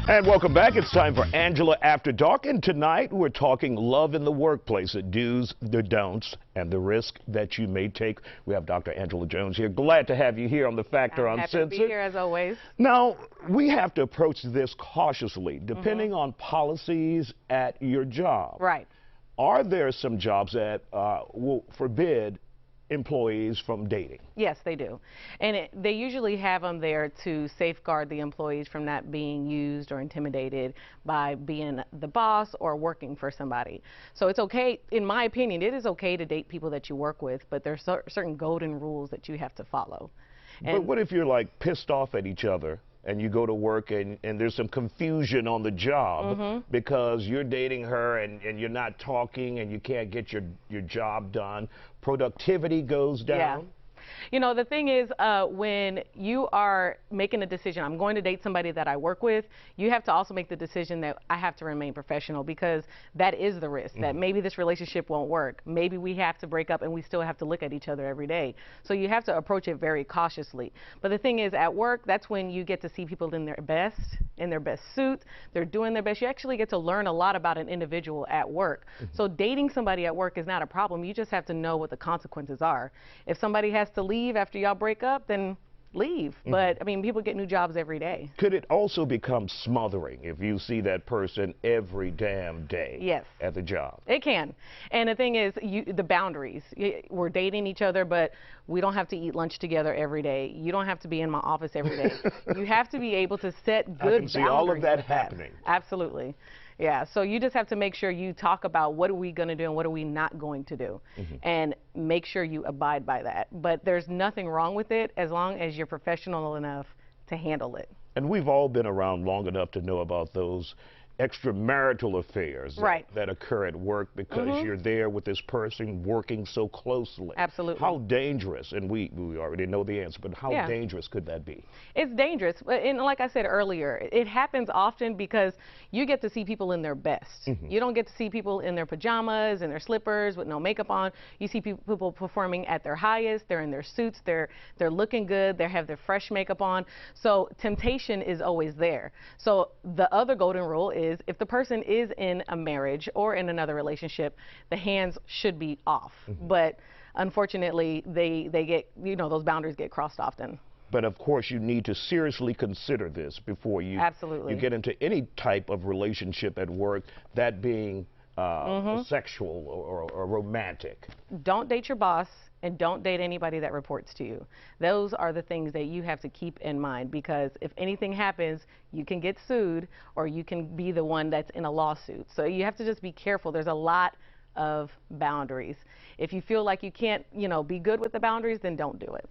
And welcome back. It's time for Angela After Dark. And tonight we're talking love in the workplace, the do's, the don'ts, and the risk that you may take. We have Dr. Angela Jones here. Glad to have you here on The Factor Uncensored. Happy to be here as always. Now, we have to approach this cautiously, depending on policies at your job. Right. Are there some jobs that will forbid employees from dating? Yes, they do. And they usually have them there to safeguard the employees from not being used or intimidated by being the boss or working for somebody. So it's okay, in my opinion, it is okay to date people that you work with, but there's certain golden rules that you have to follow. But what if you're like pissed off at each other and you go to work and there's some confusion on the job because you're dating her and you're not talking and you can't get your job done? Productivity goes down. Yeah. You know, the thing is, when you are making a decision, I'm going to date somebody that I work with, you have to also make the decision that I have to remain professional, because that is the risk, that maybe this relationship won't work. Maybe we have to break up and we still have to look at each other every day. So you have to approach it very cautiously. But the thing is, at work, that's when you get to see people in their best suit. They're doing their best. You actually get to learn a lot about an individual at work. So dating somebody at work is not a problem. You just have to know what the consequences are. If somebody has to leave after y'all break up, then leave. But I mean, people get new jobs every day. Could it also become smothering if you see that person every damn day? Yes. At the job? It can. And the thing is, the boundaries. We're dating each other, but we don't have to eat lunch together every day. You don't have to be in my office every day. You have to be able to set good boundaries. I can see all of that happening. Absolutely. Yeah, so you just have to make sure you talk about what are we going to do and what are we not going to do, and make sure you abide by that. But there's nothing wrong with it as long as you're professional enough to handle it. And we've all been around long enough to know about those extramarital affairs that occur at work because you're there with this person working so closely. Absolutely. How dangerous, and we already know the answer, but how dangerous could that be? It's dangerous, and like I said earlier, it happens often because you get to see people in their best. You don't get to see people in their pajamas and their slippers with no makeup on. You see people performing at their highest. They're in their suits. They're looking good. They have their fresh makeup on. So temptation is always there. So the other golden rule is, if the person is in a marriage or in another relationship, the hands should be off. But unfortunately, they get, those boundaries get crossed often. But of course, you need to seriously consider this before you get into any type of relationship at work, that being sexual or romantic. Don't date your boss, and don't date anybody that reports to you. Those are the things that you have to keep in mind, because if anything happens, you can get sued or you can be the one that's in a lawsuit. So you have to just be careful. There's a lot of boundaries. If you feel like you can't, be good with the boundaries, then don't do it.